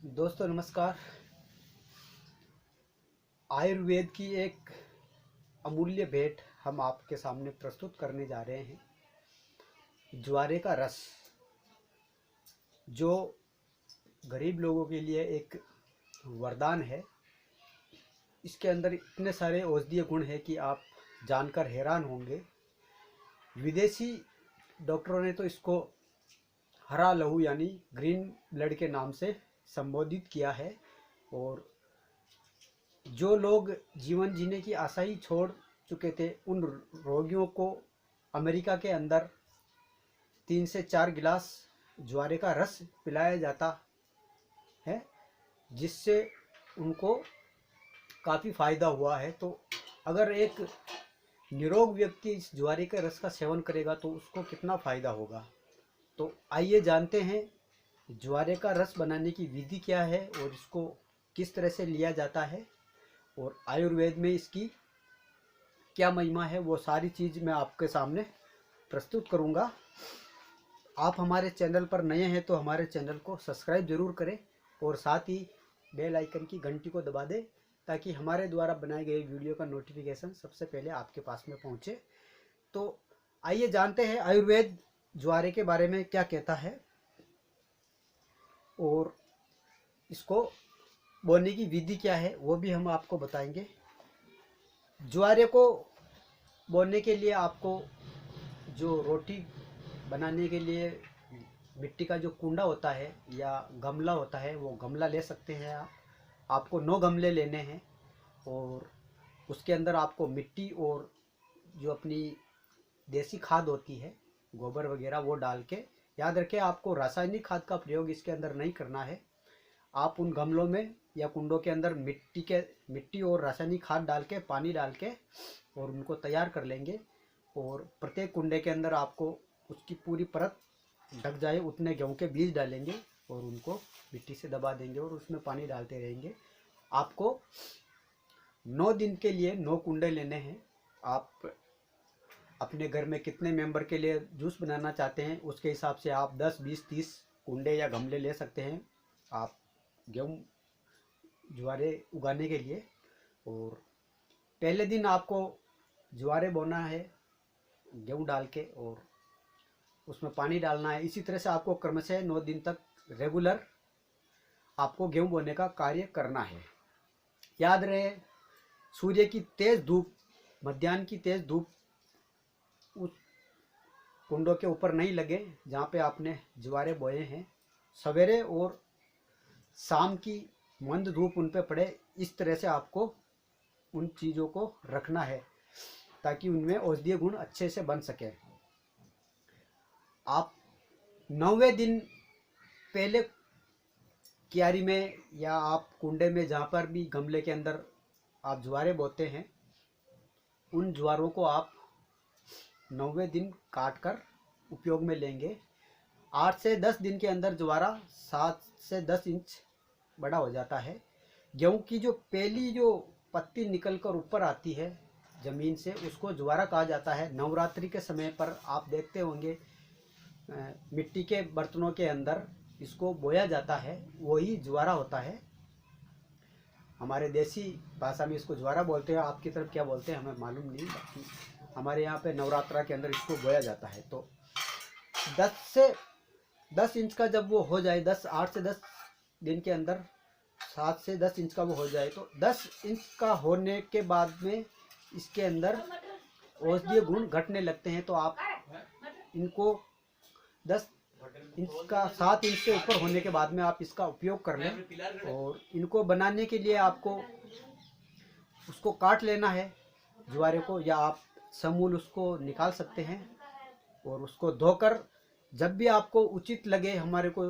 दोस्तों नमस्कार। आयुर्वेद की एक अमूल्य भेंट हम आपके सामने प्रस्तुत करने जा रहे हैं। ज्वारे का रस, जो गरीब लोगों के लिए एक वरदान है। इसके अंदर इतने सारे औषधीय गुण हैं कि आप जानकर हैरान होंगे। विदेशी डॉक्टरों ने तो इसको हरा लहू यानी ग्रीन ब्लड के नाम से संबोधित किया है, और जो लोग जीवन जीने की आशा ही छोड़ चुके थे उन रोगियों को अमेरिका के अंदर 3 से 4 गिलास ज्वारे का रस पिलाया जाता है, जिससे उनको काफ़ी फ़ायदा हुआ है। तो अगर एक निरोग व्यक्ति इस ज्वारे के रस का सेवन करेगा तो उसको कितना फ़ायदा होगा। तो आइए जानते हैं ज्वारे का रस बनाने की विधि क्या है और इसको किस तरह से लिया जाता है, और आयुर्वेद में इसकी क्या महिमा है। वो सारी चीज़ मैं आपके सामने प्रस्तुत करूंगा। आप हमारे चैनल पर नए हैं तो हमारे चैनल को सब्सक्राइब जरूर करें और साथ ही बेल आइकन की घंटी को दबा दें, ताकि हमारे द्वारा बनाए गए वीडियो का नोटिफिकेशन सबसे पहले आपके पास में पहुंचे। तो आइए जानते हैं आयुर्वेद ज्वारे के बारे में क्या कहता है और इसको बोने की विधि क्या है वो भी हम आपको बताएंगे। ज्वारे को बोने के लिए आपको जो रोटी बनाने के लिए मिट्टी का जो कुंडा होता है या गमला होता है, वो गमला ले सकते हैं आप। आपको 9 गमले लेने हैं और उसके अंदर आपको मिट्टी और जो अपनी देसी खाद होती है, गोबर वगैरह, वो डाल के, याद रखें आपको रासायनिक खाद का प्रयोग इसके अंदर नहीं करना है। आप उन गमलों में या कुंडों के अंदर मिट्टी और रासायनिक खाद डाल के, पानी डाल के और उनको तैयार कर लेंगे। और प्रत्येक कुंडे के अंदर आपको उसकी पूरी परत ढक जाए उतने गेहूं के बीज डालेंगे और उनको मिट्टी से दबा देंगे और उसमें पानी डालते रहेंगे। आपको 9 दिन के लिए 9 कुंडे लेने हैं। आप अपने घर में कितने मेंबर के लिए जूस बनाना चाहते हैं उसके हिसाब से आप 10, 20, 30 कुंडे या गमले ले सकते हैं आप गेहूँ ज्वारे उगाने के लिए। और पहले दिन आपको ज्वारे बोना है गेहूँ डाल के और उसमें पानी डालना है। इसी तरह से आपको क्रमशः 9 दिन तक रेगुलर आपको गेहूँ बोने का कार्य करना है। याद रहे, सूर्य की तेज धूप, मध्याह्न की तेज धूप उस कुंडों के ऊपर नहीं लगे जहाँ पे आपने ज्वारे बोए हैं। सवेरे और शाम की मंद धूप उन पे पड़े, इस तरह से आपको उन चीज़ों को रखना है ताकि उनमें औषधीय गुण अच्छे से बन सके। आप 9वें दिन पहले क्यारी में या आप कुंडे में, जहाँ पर भी गमले के अंदर आप ज्वारे बोते हैं, उन ज्वारों को आप 9वें दिन काट कर उपयोग में लेंगे। 8 से 10 दिन के अंदर ज्वारा 7 से 10 इंच बड़ा हो जाता है। गेहूँ की जो पहली जो पत्ती निकल कर ऊपर आती है ज़मीन से, उसको ज्वारा कहा जाता है। नवरात्रि के समय पर आप देखते होंगे मिट्टी के बर्तनों के अंदर इसको बोया जाता है, वही ज्वारा होता है। हमारे देसी भाषा में इसको ज्वारा बोलते हैं, आपकी तरफ क्या बोलते हैं हमें मालूम नहीं, बाकी हमारे यहाँ पे नवरात्रा के अंदर इसको बोया जाता है। तो 10 इंच का जब वो हो जाए, 8 से 10 दिन के अंदर 7 से 10 इंच का वो हो जाए, तो 10 इंच का होने के बाद में इसके अंदर औषधीय गुण घटने लगते हैं। तो आप इनको 10 इंच का 7 इंच से ऊपर होने के बाद में आप इसका उपयोग कर लें। और इनको बनाने के लिए आपको उसको काट लेना है ज्वारे को, या आप समूल उसको निकाल सकते हैं और उसको धोकर, जब भी आपको उचित लगे हमारे को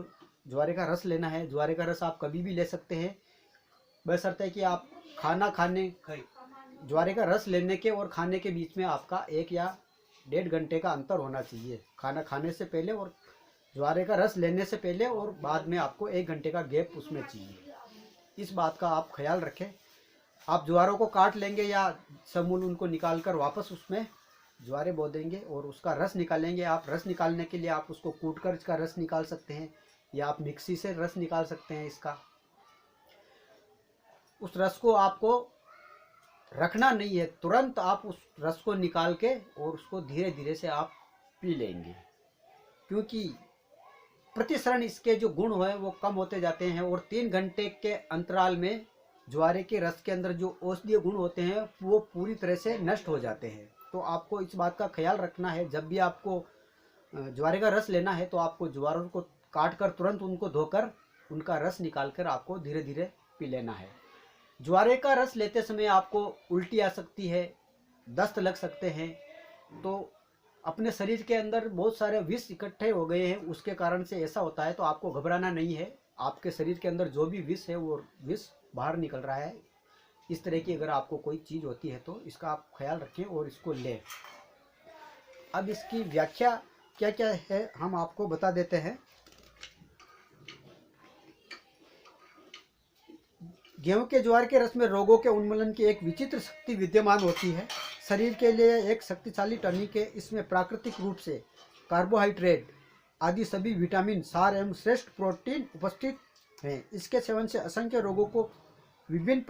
ज्वारे का रस लेना है, ज्वारे का रस आप कभी भी ले सकते हैं, बशर्ते कि आप खाना खाने, ज्वारे का रस लेने के और खाने के बीच में आपका 1 या 1.5 घंटे का अंतर होना चाहिए। खाना खाने से पहले और ज्वारे का रस लेने से पहले और बाद में आपको 1 घंटे का गैप उसमें चाहिए। इस बात का आप ख्याल रखें। आप ज्वारों को काट लेंगे या समूल उनको निकाल कर वापस उसमें ज्वारे बो देंगे और उसका रस निकालेंगे। आप रस निकालने के लिए आप उसको कूट कर इसका रस निकाल सकते हैं, या आप मिक्सी से रस निकाल सकते हैं इसका। उस रस को आपको रखना नहीं है, तुरंत आप उस रस को निकाल के और उसको धीरे धीरे से आप पी लेंगे, क्योंकि प्रतिशरण इसके जो गुण है वो कम होते जाते हैं और 3 घंटे के अंतराल में ज्वारे के रस के अंदर जो औषधीय गुण होते हैं वो पूरी तरह से नष्ट हो जाते हैं। तो आपको इस बात का ख्याल रखना है, जब भी आपको ज्वारे का रस लेना है तो आपको ज्वारों को काट कर तुरंत उनको धोकर उनका रस निकाल कर आपको धीरे धीरे पी लेना है। ज्वारे का रस लेते समय आपको उल्टी आ सकती है, दस्त लग सकते हैं, तो अपने शरीर के अंदर बहुत सारे विष इकट्ठे हो गए हैं, उसके कारण से ऐसा होता है। तो आपको घबराना नहीं है, आपके शरीर के अंदर जो भी विष है वो विष बाहर निकल रहा है। इस तरह की अगर आपको कोई चीज़ होती है तो इसका आप ख्याल रखें और इसको लें। अब इसकी व्याख्या क्या क्या है हम आपको बता देते हैं। गेहूं के ज्वार के रस में रोगों के उन्मूलन की एक विचित्र शक्ति विद्यमान होती है। शरीर के लिए एक शक्तिशाली टॉनिक है। इसमें प्राकृतिक रूप से कार्बोहाइड्रेट आदि सभी विटामिन, सार एवं श्रेष्ठ प्रोटीन उपस्थित हैं। इसके सेवन से असंख्य लोगों को विभिन्न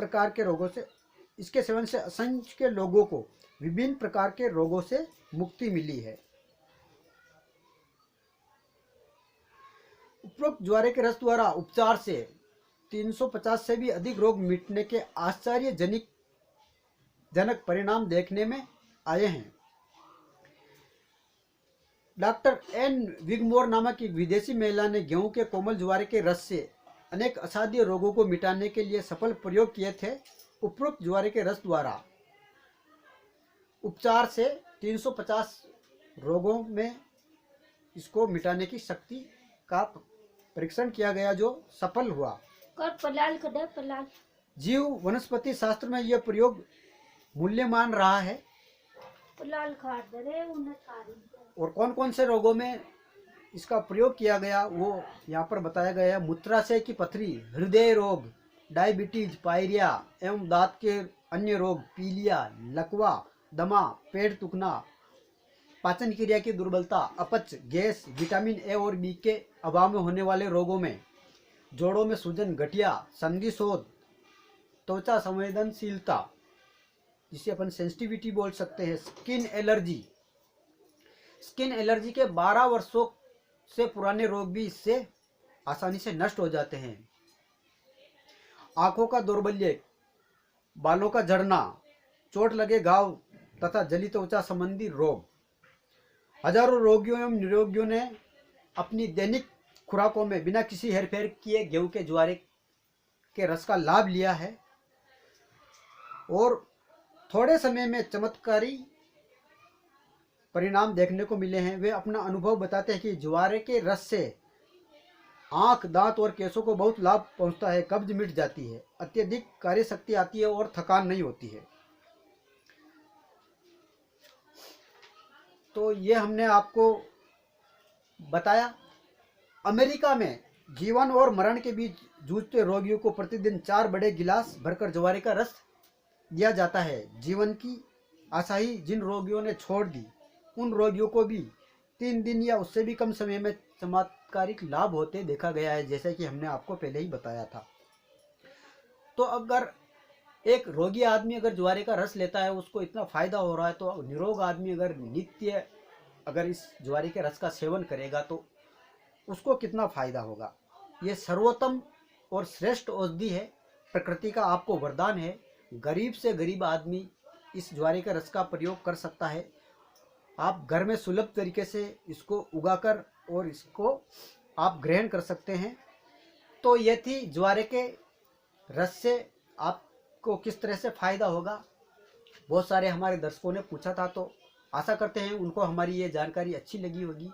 प्रकार के रोगों से मुक्ति मिली है। उपरोक्त ज्वारे के रस द्वारा उपचार से 350 से भी अधिक रोग मिटने के आश्चर्यजनक परिणाम देखने में आए हैं। डॉक्टर एन विगमोर नामक एक विदेशी महिला ने गेहूं के कोमल ज्वारे के रस से अनेक असाध्य रोगों को मिटाने के लिए सफल प्रयोग किए थे। उपरोक्त ज्वारे के रस द्वारा उपचार से 350 रोगों में इसको मिटाने की शक्ति का परीक्षण किया गया, जो सफल हुआ। जीव वनस्पति शास्त्र में यह प्रयोग मूल्यमान रहा है। और कौन कौन से रोगों में इसका प्रयोग किया गया वो यहाँ पर बताया गया है। मूत्राशय की पथरी, हृदय रोग, डायबिटीज, पायरिया एवं दांत के अन्य रोग, पीलिया, लकवा, दमा, पेट दुखना, पाचन क्रिया की दुर्बलता, अपच, गैस, विटामिन ए और बी के अभाव में होने वाले रोगों में, जोड़ों में सूजन, गठिया, संधिशोथ, त्वचा संवेदनशीलता जिसे अपन सेंसिटिविटी बोल सकते हैं, स्किन एलर्जी के 12 वर्षों से पुराने रोग भी इससे आसानी से नष्ट हो जाते हैं। आंखों का दौर्बल्य, बालों का झड़ना, चोट लगे घाव तथा जली त्वचा संबंधी रोग। हजारों रोगियों एवं निरोगियों ने अपनी दैनिक खुराकों में बिना किसी हेरफेर किए गेहूं के ज्वारे के रस का लाभ लिया है और थोड़े समय में चमत्कारी परिणाम देखने को मिले हैं। वे अपना अनुभव बताते हैं कि ज्वारे के रस से आंख, दांत और केसों को बहुत लाभ पहुंचता है। कब्ज मिट जाती है, अत्यधिक कार्यशक्ति आती है और थकान नहीं होती है। तो ये हमने आपको बताया। अमेरिका में जीवन और मरण के बीच जूझते रोगियों को प्रतिदिन 4 बड़े गिलास भरकर ज्वारे का रस दिया जाता है। जीवन की आशा ही जिन रोगियों ने छोड़ दी, उन रोगियों को भी 3 दिन या उससे भी कम समय में चमत्कारिक लाभ होते देखा गया है, जैसे कि हमने आपको पहले ही बताया था। तो अगर एक रोगी आदमी अगर ज्वारे का रस लेता है, उसको इतना फायदा हो रहा है, तो निरोग आदमी अगर नित्य अगर इस ज्वारे के रस का सेवन करेगा तो उसको कितना फायदा होगा। ये सर्वोत्तम और श्रेष्ठ औषधि है, प्रकृति का आपको वरदान है। गरीब से गरीब आदमी इस ज्वारे के रस का प्रयोग कर सकता है। आप घर में सुलभ तरीके से इसको उगाकर और इसको आप ग्रहण कर सकते हैं। तो ये थी ज्वारे के रस से आपको किस तरह से फ़ायदा होगा। बहुत सारे हमारे दर्शकों ने पूछा था, तो आशा करते हैं उनको हमारी ये जानकारी अच्छी लगी होगी।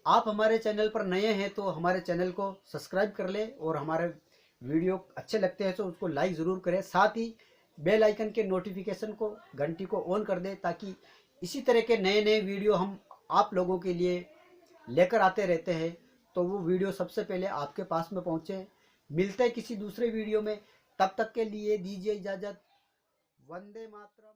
आप हमारे चैनल पर नए हैं तो हमारे चैनल को सब्सक्राइब कर लें और हमारे वीडियो अच्छे लगते हैं तो उसको लाइक ज़रूर करें। साथ ही बेल आइकन के नोटिफिकेशन को, घंटी को ऑन कर दें, ताकि इसी तरह के नए नए वीडियो हम आप लोगों के लिए लेकर आते रहते हैं, तो वो वीडियो सबसे पहले आपके पास में पहुँचे। मिलते हैं किसी दूसरे वीडियो में, तब तक के लिए दीजिए इजाज़त। वंदे मातरम।